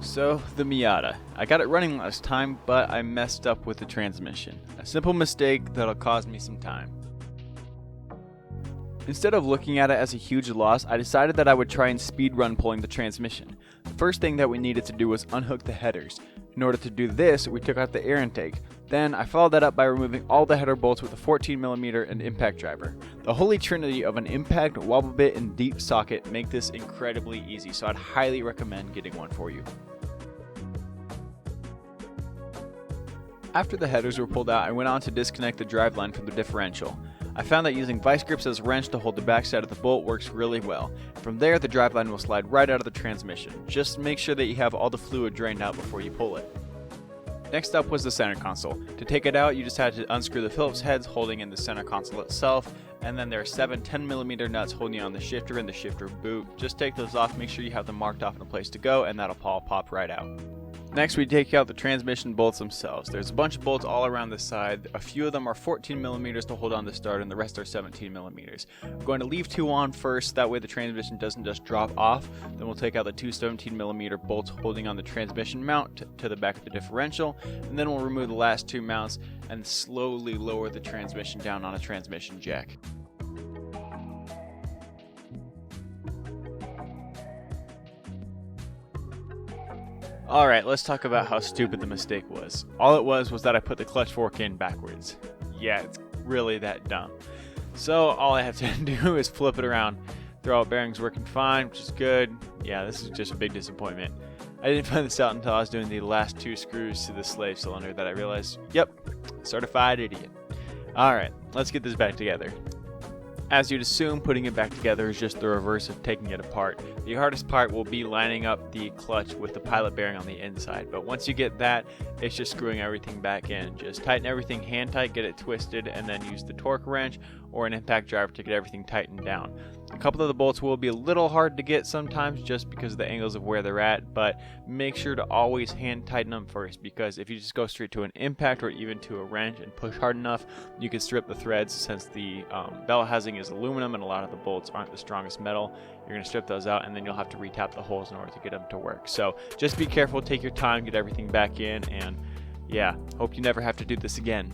So, the Miata. I got it running last time, but I messed up with the transmission. A simple mistake that'll cost me some time. Instead of looking at it as a huge loss, I decided that I would try and speed run pulling the transmission. The first thing that we needed to do was unhook the headers. In order to do this, we took out the air intake. Then I followed that up by removing all the header bolts with a 14mm and impact driver. The holy trinity of an impact, wobble bit, and deep socket make this incredibly easy, so I'd highly recommend getting one for you. After the headers were pulled out, I went on to disconnect the driveline from the differential. I found that using vice grips as a wrench to hold the backside of the bolt works really well. From there, the driveline will slide right out of the transmission. Just make sure that you have all the fluid drained out before you pull it. Next up was the center console. To take it out, you just had to unscrew the Phillips heads holding in the center console itself, and then there are 7 10mm nuts holding on the shifter and the shifter boot. Just take those off, make sure you have them marked off in a place to go, and that'll all pop right out. Next, we take out the transmission bolts themselves. There's a bunch of bolts all around the side. A few of them are 14mm to hold on the start, and the rest are 17mm. I'm going to leave 2 on first, that way the transmission doesn't just drop off. Then we'll take out the 2 17mm bolts holding on the transmission mount to the back of the differential, and then we'll remove the last 2 mounts and slowly lower the transmission down on a transmission jack. Alright, let's talk about how stupid the mistake was. All it was that I put the clutch fork in backwards. Yeah, it's really that dumb. So all I have to do is flip it around. Throwout bearings working fine, which is good. Yeah, this is just a big disappointment. I didn't find this out until I was doing the last 2 screws to the slave cylinder that I realized, yep, certified idiot. Alright, let's get this back together. As you'd assume, putting it back together is just the reverse of taking it apart. The hardest part will be lining up the clutch with the pilot bearing on the inside, but once you get that, it's just screwing everything back in. Just tighten everything hand tight, get it twisted, and then use the torque wrench or an impact driver to get everything tightened down. A couple of the bolts will be a little hard to get sometimes just because of the angles of where they're at, but make sure to always hand tighten them first, because if you just go straight to an impact or even to a wrench and push hard enough, you can strip the threads. Since the bell housing is aluminum and a lot of the bolts aren't the strongest metal, you're going to strip those out and then you'll have to retap the holes in order to get them to work. So just be careful, take your time, get everything back in, and yeah, hope you never have to do this again.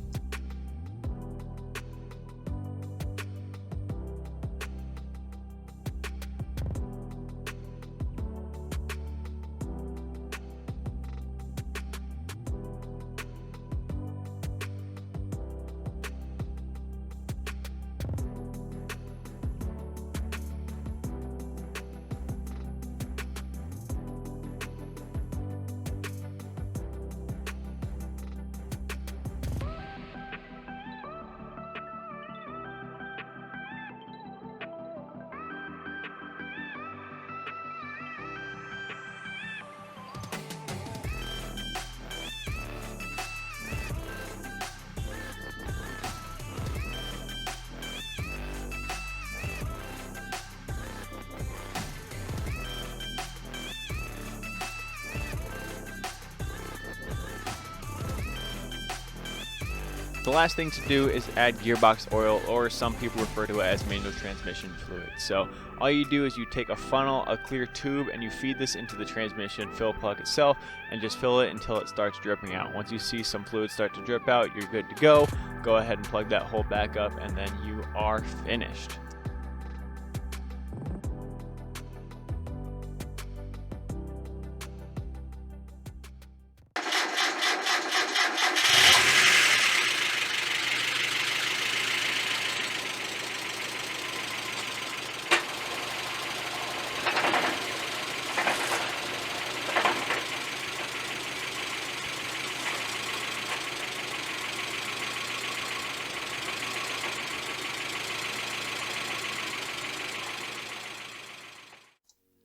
The last thing to do is add gearbox oil, or some people refer to it as manual transmission fluid. So all you do is you take a funnel, a clear tube, and you feed this into the transmission fill plug itself and just fill it until it starts dripping out. Once you see some fluid start to drip out, you're good to go. Go ahead and plug that hole back up and then you are finished.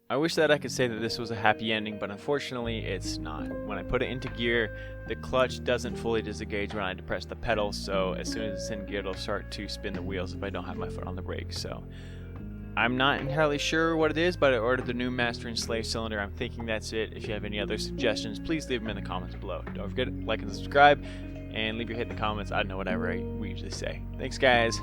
I wish that I could say that this was a happy ending, but unfortunately it's not. When I put it into gear, the clutch doesn't fully disengage when I depress the pedal, so as soon as it's in gear it'll start to spin the wheels if I don't have my foot on the brake. So I'm not entirely sure what it is, but I ordered the new master and slave cylinder. I'm thinking that's it. If you have any other suggestions, please leave them in the comments below. Don't forget to like and subscribe, and leave your hit in the comments. I don't know, whatever we usually say. Thanks guys.